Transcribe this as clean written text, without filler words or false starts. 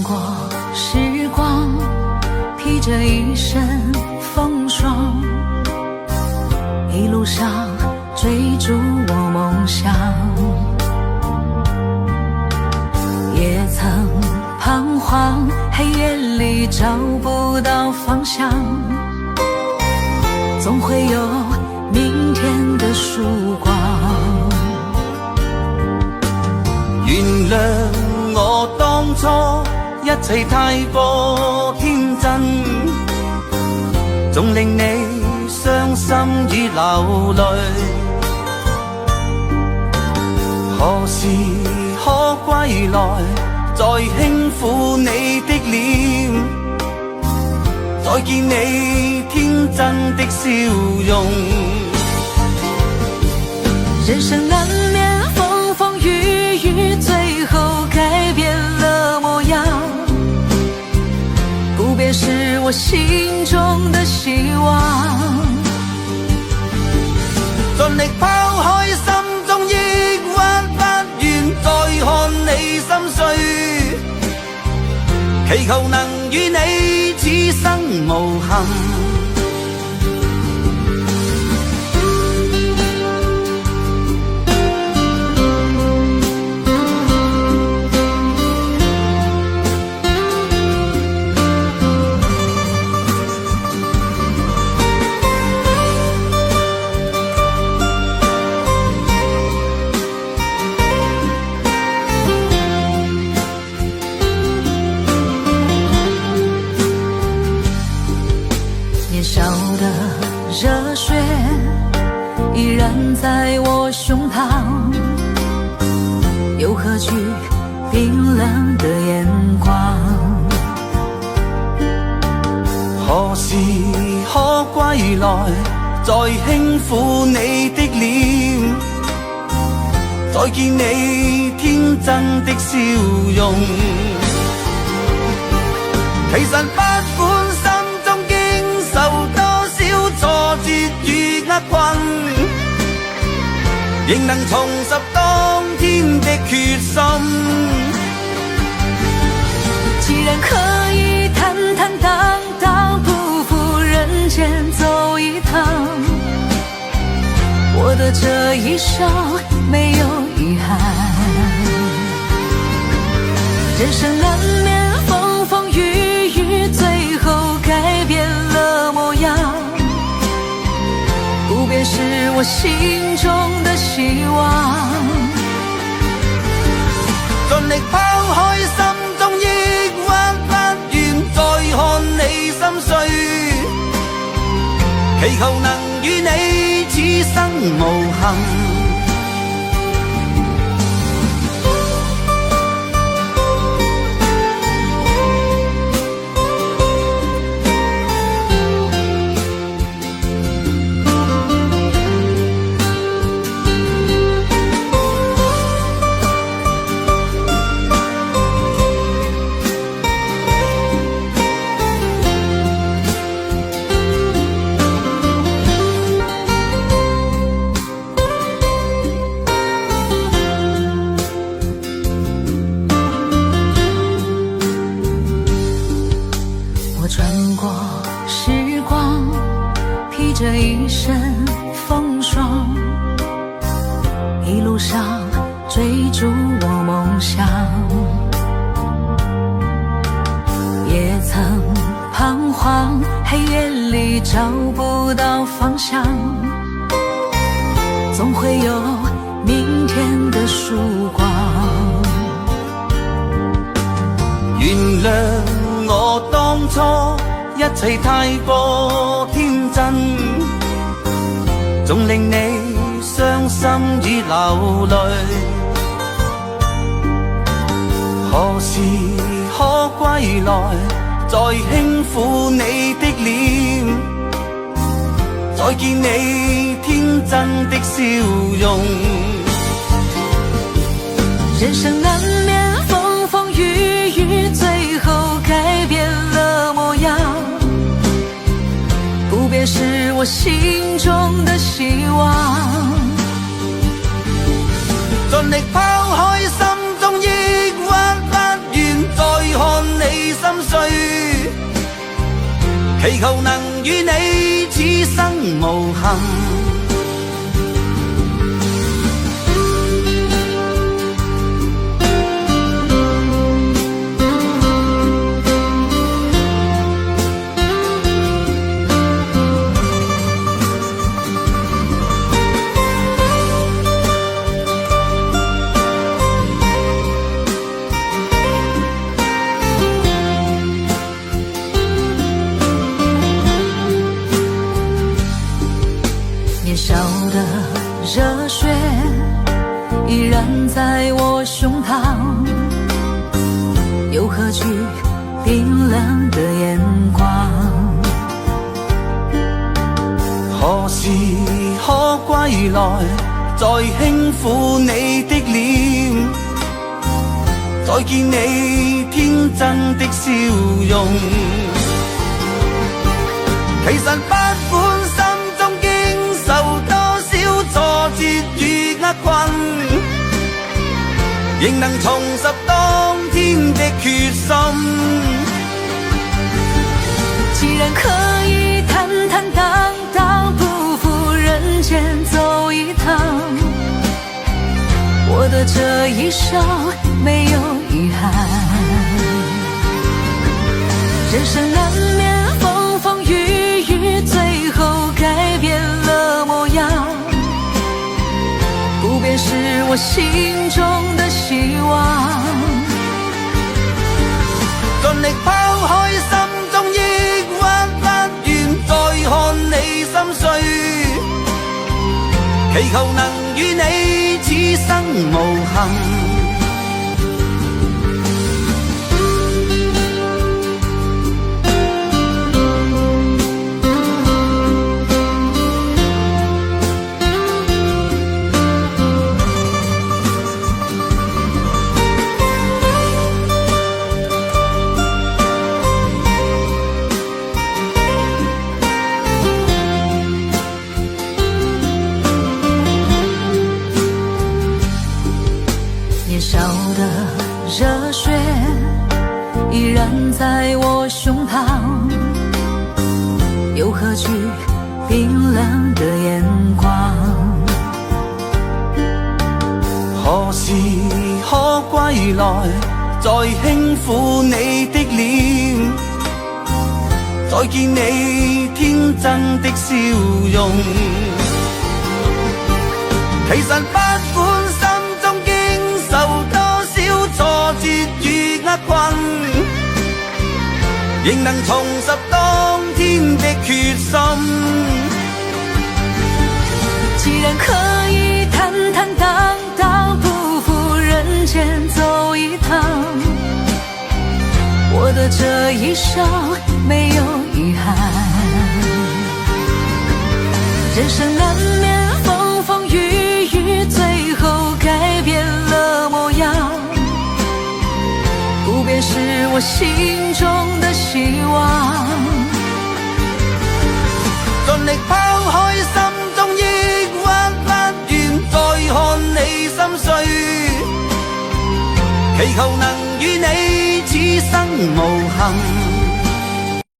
过时光，披着一身风霜，一路上追逐我梦想，也曾彷徨，黑夜里找不到方向，总会有明天的曙光。原谅我當初一切太過天真，總令你傷心與流淚。何時可歸來，再輕撫你的臉，再見你天真的笑容。人生難免風風雨雨，最後改變了模樣，不變是我心中的希望。盡力拋開心中抑鬱，不願再看你心碎，祈求能與你此生無憾。年少的熱血依然在我胸膛，又何懼冰冷的眼光。何時可歸來，再輕撫你的臉，再見你天真的笑容。其實不管心中經受多少挫折與厄困，仍能重拾當天的決心。既然可以坦坦蕩蕩，不負人間走一趟，我的這一生沒有遺憾。人生難免風風雨雨，最後改變了模樣，不變是我心中的希望。盡力拋開心中抑鬱，不願再看你心碎，祈求能與你此生無憾。穿過時光，披着一身風霜，一路上追逐我夢想，也曾彷徨，黑夜裡找不到方向，總會有明天的曙光。原諒我當初一切太過天真，總令你傷心與流淚。何時可歸來，再輕撫你的臉，再見你天真的笑容。人生難免風風雨雨，最後改變了模樣，不變是我心中的希望。盡力拋開心中抑鬱，不願再看祈求能與你此生無憾。年少的热血依然在我胸膛，又何惧冰冷的眼光？何時可歸來，再輕撫你的臉，再見你天真的笑容。其實不管心中經受多少挫折與厄困，仍能重拾當天的決心。既然可以坦坦蕩蕩不負人間走一趟，我的這一生沒有遺憾。人生難免風風雨雨，最後改變了模樣，不變是我心中的希望。盡力拋開心中抑鬱，不願再看你心碎，祈求能與你此生無憾。年少的熱血依然在我胸膛，又何惧冰冷的眼光？何時可歸來，再輕撫你的臉，再見你天真的笑容。其實不管心中經受多少挫折與厄困，仍能重拾當天的決心。既然可以坦坦蕩蕩不負人間走一趟，我的這一生沒有遺憾。人生難免風風雨雨，最後改變了模樣，不變是我心中的希望。盡力拋開心中抑鬱，不願再看你心碎，祈求能與你此生無憾。